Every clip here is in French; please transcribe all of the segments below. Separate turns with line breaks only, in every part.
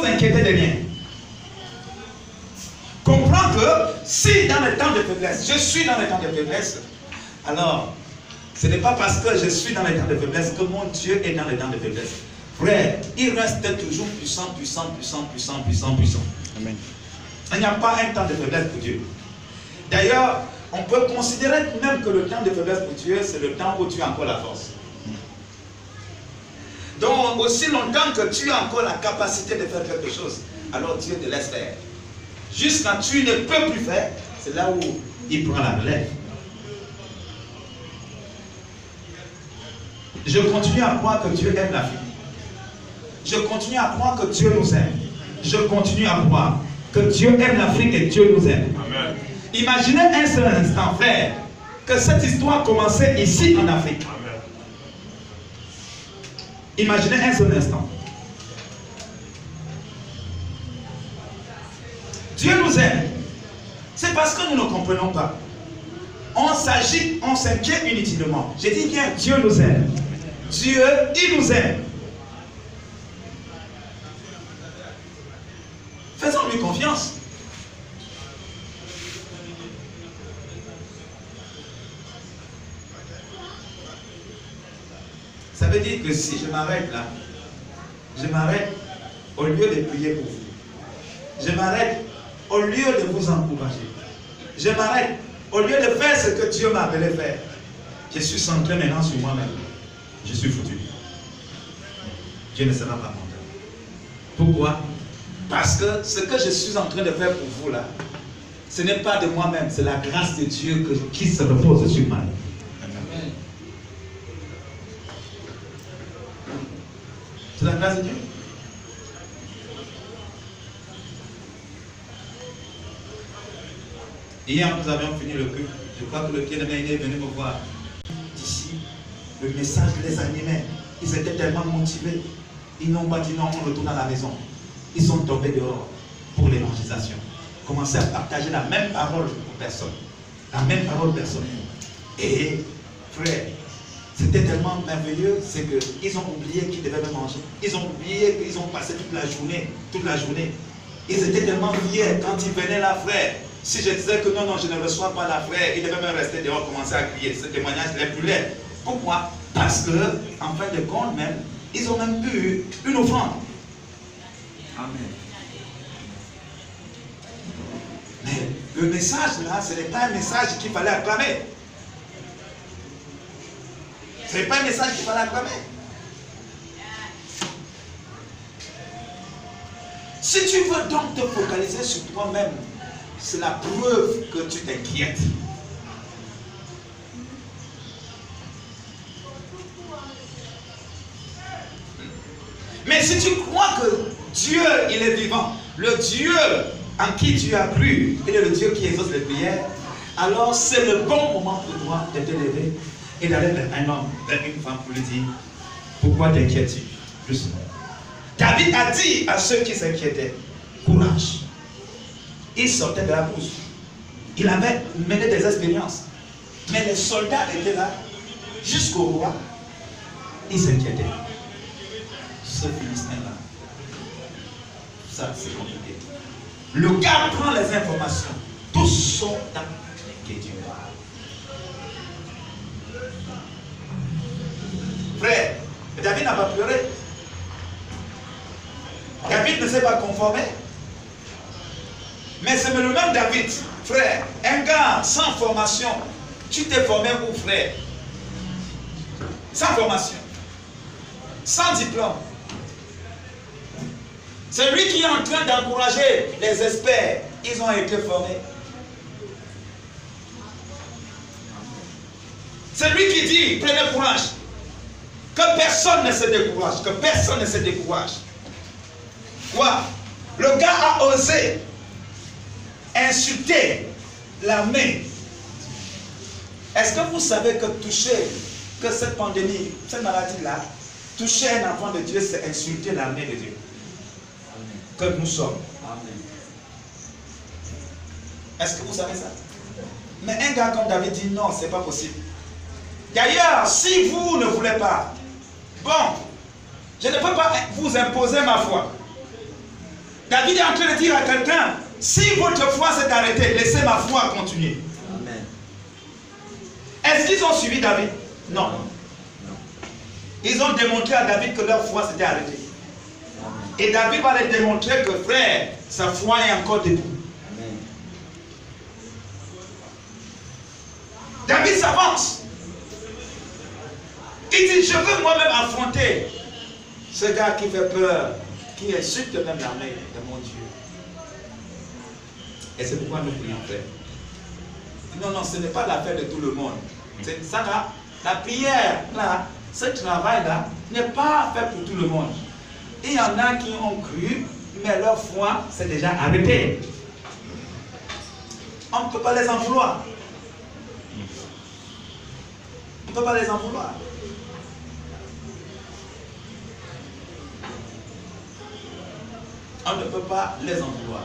vous inquiéter de rien. Comprends que si dans les temps de faiblesse, je suis dans les temps de faiblesse, alors ce n'est pas parce que je suis dans les temps de faiblesse que mon Dieu est dans les temps de faiblesse. Frère, il reste toujours puissant, puissant, puissant, puissant, puissant, puissant. Amen. Il n'y a pas un temps de faiblesse pour Dieu. D'ailleurs, on peut considérer même que le temps de faiblesse pour Dieu, c'est le temps où tu as encore la force. Donc, aussi longtemps que tu as encore la capacité de faire quelque chose, alors Dieu te laisse faire. Juste quand tu ne peux plus faire, c'est là où il prend la relève. Je continue à croire que Dieu aime l'Afrique. Je continue à croire que Dieu nous aime. Je continue à croire que Dieu aime l'Afrique et Dieu nous aime. Amen. Imaginez un seul instant, frère, que cette histoire commençait ici en Afrique. Amen. Imaginez un seul instant. Dieu nous aime. C'est parce que nous ne comprenons pas. On s'agit, on s'inquiète inutilement. J'ai dit bien, Dieu nous aime. Dieu, il nous aime. Faisons-lui confiance. Ça veut dire que si je m'arrête là, je m'arrête au lieu de prier pour vous. Je m'arrête au lieu de vous encourager. Je m'arrête au lieu de faire ce que Dieu m'a appelé faire. Je suis centré maintenant sur moi-même. Je suis foutu. Dieu ne sera pas content. Pourquoi? Parce que ce que je suis en train de faire pour vous là, ce n'est pas de moi-même, c'est la grâce de Dieu qui se repose sur moi. Amen. C'est la grâce de Dieu. Hier, nous avions fini le culte. Je crois que le Bien-Aimé est venu me voir. D'ici, le message les animait. Ils étaient tellement motivés. Ils n'ont pas dit non, on retourne à la maison. Ils sont tombés dehors pour l'évangélisation. Commencer à partager la même parole aux personnes. La même parole personnelle. Et, frère, c'était tellement merveilleux, c'est qu'ils ont oublié qu'ils devaient me manger. Ils ont oublié qu'ils ont passé toute la journée. Ils étaient tellement fiers quand ils venaient là, frère. Si je disais que non, je ne reçois pas la frère, ils devaient même rester dehors, commencer à crier. Ce témoignage les plus laid. Pourquoi? Parce que, en fin de compte même, ils ont même eu une offrande. Amen. Mais le message là, ce n'est pas un message qu'il fallait acclamer. Ce n'est pas un message qu'il fallait acclamer. Si tu veux donc te focaliser sur toi-même, c'est la preuve que tu t'inquiètes. Mais si tu crois que Dieu, il est vivant, le Dieu en qui tu as cru, il est le Dieu qui exauce les prières, alors c'est le bon moment pour toi de te lever et d'aller vers un homme, vers une femme pour lui dire, pourquoi t'inquiètes-tu? Justement. David a dit à ceux qui s'inquiétaient, courage. Il sortait de la bourse. Il avait mené des expériences. Mais les soldats étaient là, jusqu'au roi. Ils s'inquiétaient. Ce Philistin-là, ça c'est compliqué. Le gars prend les informations. Tous sont dans l'inquiétude. Frère, David n'a pas pleuré. David ne s'est pas conformé. Mais c'est le même David, frère, un gars sans formation. Tu t'es formé où, frère? Sans formation, sans diplôme. C'est lui qui est en train d'encourager les experts. Ils ont été formés. C'est lui qui dit, prenez courage. Que personne ne se décourage. Que personne ne se décourage. Quoi? Le gars a osé insulter l'armée. Est-ce que vous savez que que cette pandémie, cette maladie-là, toucher un enfant de Dieu, c'est insulter l'armée de Dieu? Que nous sommes. Est-ce que vous savez ça? Mais un gars comme David dit non, c'est pas possible. D'ailleurs, si vous ne voulez pas, bon, je ne peux pas vous imposer ma foi. David est en train de dire à quelqu'un, si votre foi s'est arrêtée, laissez ma foi continuer.
Amen.
Est-ce qu'ils ont suivi David? Non. Ils ont démontré à David que leur foi s'était arrêtée. Et David va leur démontrer que frère, sa foi est encore debout.
Amen.
David s'avance. Il dit, je veux moi-même affronter ce gars qui fait peur, qui insulte même l'armée de mon Dieu. Et c'est pourquoi nous prions, frère. Non, non, ce n'est pas l'affaire de tout le monde. Ça là, la prière, là, ce travail-là, n'est pas fait pour tout le monde. Il y en a qui ont cru, mais leur foi s'est déjà arrêtée. On ne peut pas les en vouloir. On ne peut pas les en vouloir. On ne peut pas les en vouloir.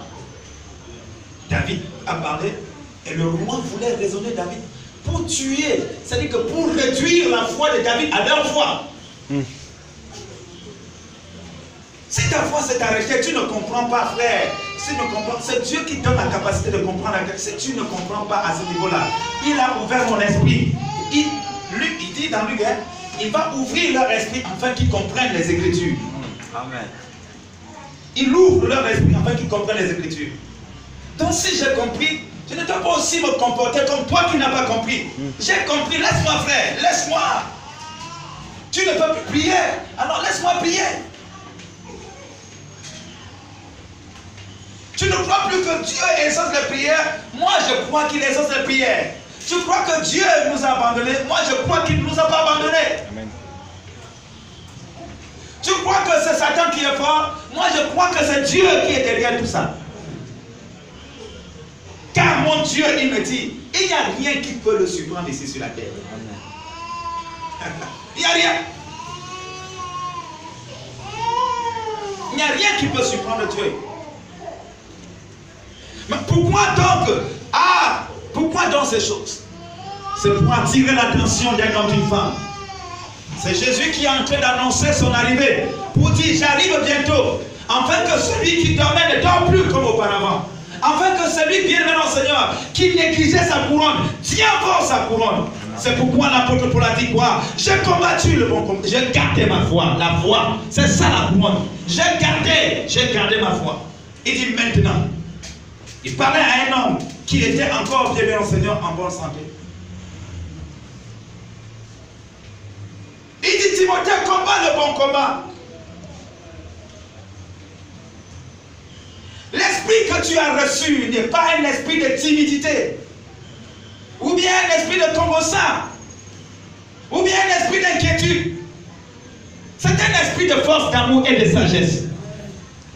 David a parlé et le roi voulait raisonner David pour tuer, c'est-à-dire que pour réduire la foi de David à leur foi. Si ta foi s'est arrêtée, tu ne comprends pas, frère. C'est Dieu qui donne la capacité de comprendre. Si tu ne comprends pas à ce niveau-là, il a ouvert mon esprit. Il dit dans lui, il va ouvrir leur esprit afin qu'ils comprennent les Écritures.
Amen.
Il ouvre leur esprit afin qu'ils comprennent les Écritures. Donc si j'ai compris, je ne dois pas aussi me comporter comme toi qui n'as pas compris. J'ai compris, laisse-moi frère, laisse-moi. Tu ne peux plus prier, alors laisse-moi prier. Tu ne crois plus que Dieu exauce les prières. Moi je crois qu'il exauce les prières. Tu crois que Dieu nous a abandonnés. Moi je crois qu'il ne nous a pas abandonnés. Amen. Tu crois que c'est Satan qui est fort. Moi je crois que c'est Dieu qui est derrière tout ça. Car mon Dieu, il me dit, il n'y a rien qui peut le surprendre ici sur la terre. Il n'y a rien. Il n'y a rien qui peut surprendre Dieu. Mais pourquoi donc ces choses? C'est pour attirer l'attention d'un homme, d'une femme. C'est Jésus qui est en train d'annoncer son arrivée. Pour dire, j'arrive bientôt. Afin que celui qui dormait ne dort plus comme auparavant. Afin que celui bien aimé Seigneur, qui négligeait sa couronne, tient fort sa couronne. C'est pourquoi l'apôtre Paul a dit quoi? J'ai combattu le bon combat. J'ai gardé ma foi. La foi, c'est ça la couronne. J'ai gardé ma foi. Il dit maintenant, il parlait à un homme qui était encore bien aimé Seigneur, en bonne santé. Il dit, Timothée, combat le bon combat. L'esprit que tu as reçu n'est pas un esprit de timidité, ou bien un esprit de tombeau, ou bien un esprit d'inquiétude. C'est un esprit de force, d'amour et de sagesse.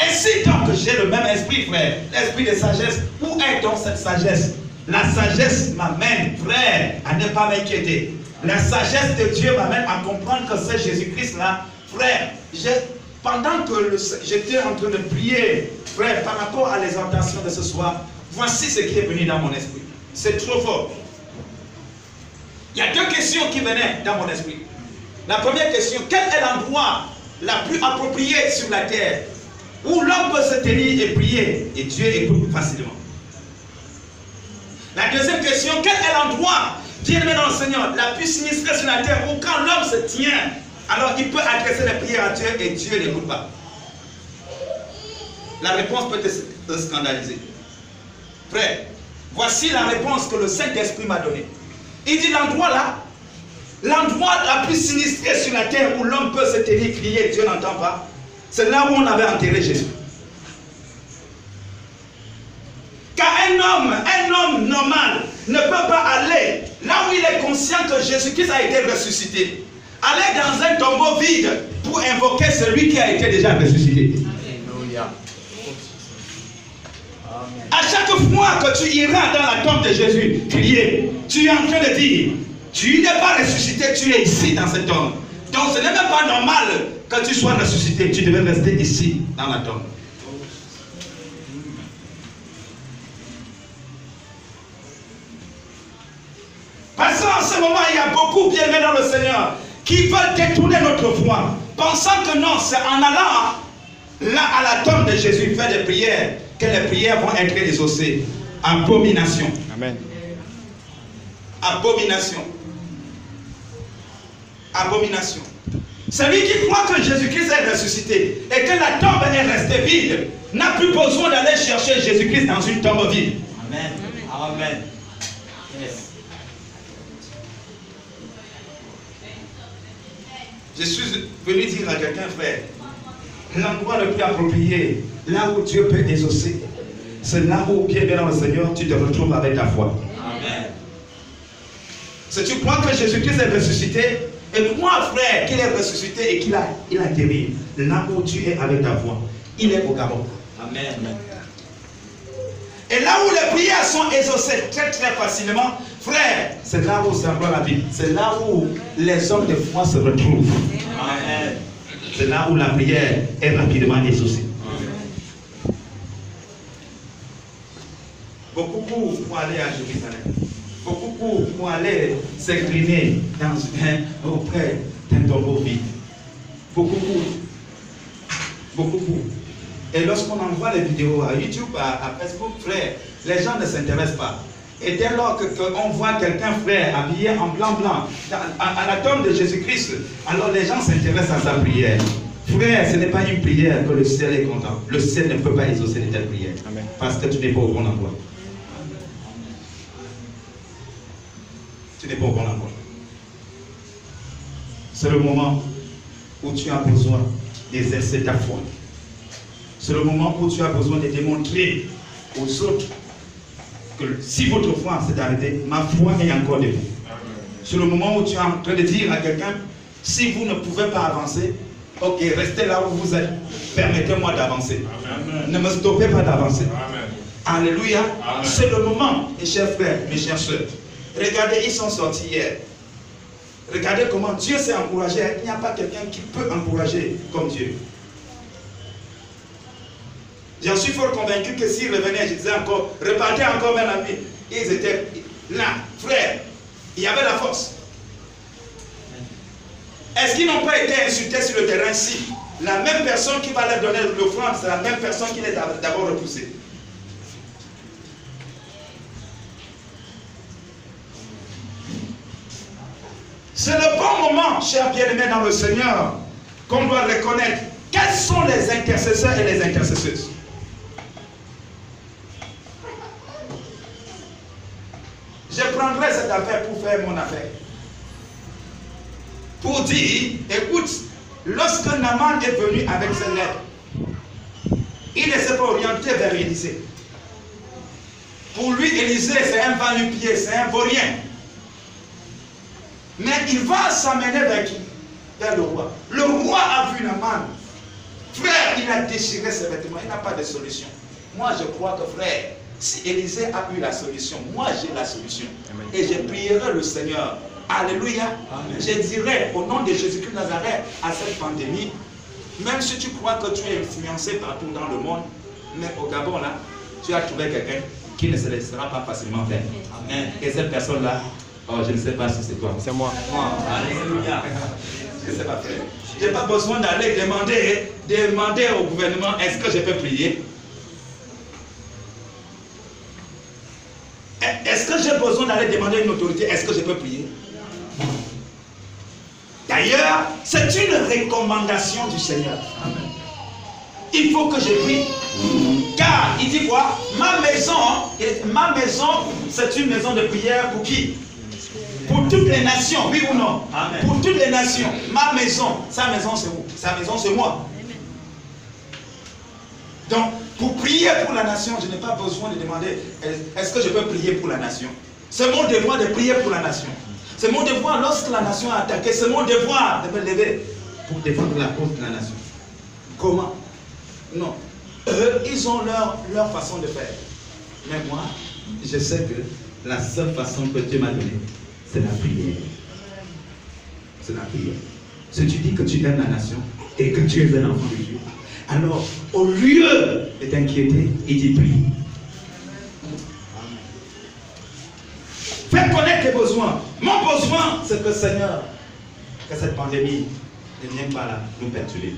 Et si donc j'ai le même esprit, frère, l'esprit de sagesse, où est donc cette sagesse? La sagesse m'amène, frère, à ne pas m'inquiéter. La sagesse de Dieu m'amène à comprendre que c'est Jésus-Christ là. Frère, pendant que j'étais en train de prier, frère, par rapport à l'exhortation de ce soir, voici ce qui est venu dans mon esprit. C'est trop fort. Il y a deux questions qui venaient dans mon esprit. La première question, quel est l'endroit la plus approprié sur la terre où l'homme peut se tenir et prier et Dieu écoute facilement? La deuxième question, quel est l'endroit, bien-aimé dans le Seigneur, la plus sinistrée sur la terre où quand l'homme se tient, alors il peut adresser les prières à Dieu et Dieu n'écoute pas? La réponse peut te scandaliser. Frère, voici la réponse que le Saint-Esprit m'a donnée. Il dit l'endroit là, l'endroit la plus sinistré sur la terre où l'homme peut se tenir, crier, Dieu n'entend pas, c'est là où on avait enterré Jésus. Car un homme normal ne peut pas aller là où il est conscient que Jésus-Christ a été ressuscité. Aller dans un tombeau vide pour invoquer celui qui a été déjà ressuscité. Alléluia. À chaque fois que tu iras dans la tombe de Jésus, crier, tu es en train de dire, tu n'es pas ressuscité, tu es ici dans cette tombe. Donc ce n'est même pas normal que tu sois ressuscité, tu devais rester ici dans la tombe. Parce qu'en ce moment, il y a beaucoup bien aimés dans le Seigneur qui veulent détourner notre foi, pensant que non, c'est en allant Là, à la tombe de Jésus, fait des prières, que les prières vont être exaucées. Abomination.
Amen.
Abomination. Abomination. Celui qui croit que Jésus-Christ est ressuscité et que la tombe est restée vide n'a plus besoin d'aller chercher Jésus-Christ dans une tombe vide.
Amen. Amen. Yes.
Je suis venu dire à quelqu'un, frère, l'endroit le plus approprié, là où Dieu peut exaucer, c'est là où, bien dans le Seigneur, tu te retrouves avec ta foi.
Amen.
Si tu crois que Jésus-Christ est ressuscité, et crois, frère, qu'il est ressuscité et qu'il a guéri, là où tu es avec ta foi, il est au Gabon.
Amen.
Et là où les prières sont exaucées très très facilement, frère, c'est là où s'emploie la Bible. C'est là où les hommes de foi se retrouvent.
Amen.
C'est là où la prière est rapidement exaucée. Beaucoup pour aller à Jérusalem. Beaucoup pour aller s'incliner auprès d'un tombeau vide. Beaucoup. Et lorsqu'on envoie les vidéos à YouTube, à Facebook, frère, les gens ne s'intéressent pas. Et dès lors qu'on voit quelqu'un, frère, habillé en blanc, à la tombe de Jésus-Christ, alors les gens s'intéressent à sa prière. Frère, ce n'est pas une prière que le ciel est content. Le ciel ne peut pas exaucer de telles prières. Amen. Parce que tu n'es pas au bon endroit. Tu n'es pas au bon endroit. C'est le moment où tu as besoin d'exercer ta foi. C'est le moment où tu as besoin de démontrer aux autres que si votre foi s'est arrêtée, ma foi est encore debout. C'est le moment où tu es en train de dire à quelqu'un, si vous ne pouvez pas avancer, ok, restez là où vous êtes. Permettez-moi d'avancer. Ne me stoppez pas d'avancer. Alléluia. C'est le moment, mes chers frères, mes chères sœurs. Regardez, ils sont sortis hier. Regardez comment Dieu s'est encouragé. Il n'y a pas quelqu'un qui peut encourager comme Dieu. J'en suis fort convaincu que s'ils revenaient, je disais encore, repartez encore vers la nuit. Ils étaient là, frères. Il y avait la force. Est-ce qu'ils n'ont pas été insultés sur le terrain si la même personne qui va leur donner l'offrande, c'est la même personne qui les a d'abord repoussés? C'est le bon moment, chers bien-aimés dans le Seigneur, qu'on doit reconnaître quels sont les intercesseurs et les intercesseuses. Je prendrai cette affaire pour faire mon affaire. Pour dire, écoute, lorsque Naaman est venu avec ses lettres, il ne s'est pas orienté vers Élisée. Pour lui, Élisée, c'est un va-nu-pied, c'est un vaurien. Mais il va s'amener vers qui? Vers le roi. Le roi a vu Naaman. Frère, il a déchiré ses vêtements, il n'a pas de solution. Moi, je crois que frère, si Élisée a eu la solution, moi j'ai la solution. Amen. Et je prierai le Seigneur. Alléluia. Amen. Je dirai au nom de Jésus-Christ de Nazareth à cette pandémie, même si tu crois que tu es influencé partout dans le monde, mais au Gabon là, tu as trouvé quelqu'un qui ne se laissera pas facilement faire. Amen. Et cette personne-là, oh, je ne sais pas si c'est toi.
C'est moi.
Alléluia. Je ne sais pas faire. Je n'ai pas besoin d'aller demander au gouvernement, est-ce que je peux prier? Est-ce que j'ai besoin d'aller demander à une autorité, est-ce que je peux prier? D'ailleurs, c'est une recommandation du Seigneur. Amen. Il faut que je prie. Car, il dit quoi? Ma maison, c'est une maison de prière pour qui? Pour toutes les nations, oui ou non? Amen. Pour toutes les nations. Ma maison, sa maison c'est où? Sa maison c'est moi. Donc, pour prier pour la nation, je n'ai pas besoin de demander est-ce que je peux prier pour la nation? C'est mon devoir de prier pour la nation. C'est mon devoir lorsque la nation a attaqué, c'est mon devoir de me lever pour défendre la cause de la nation. Comment? Non. Eux, ils ont leur façon de faire. Mais moi, je sais que la seule façon que Dieu m'a donnée, c'est la prière. C'est la prière. Si tu dis que tu aimes la nation et que tu es un enfant de Dieu, alors, au lieu de t'inquiéter, il dit prie. Fais connaître tes besoins. Mon besoin, c'est que Seigneur, que cette pandémie ne vienne pas là nous perturber.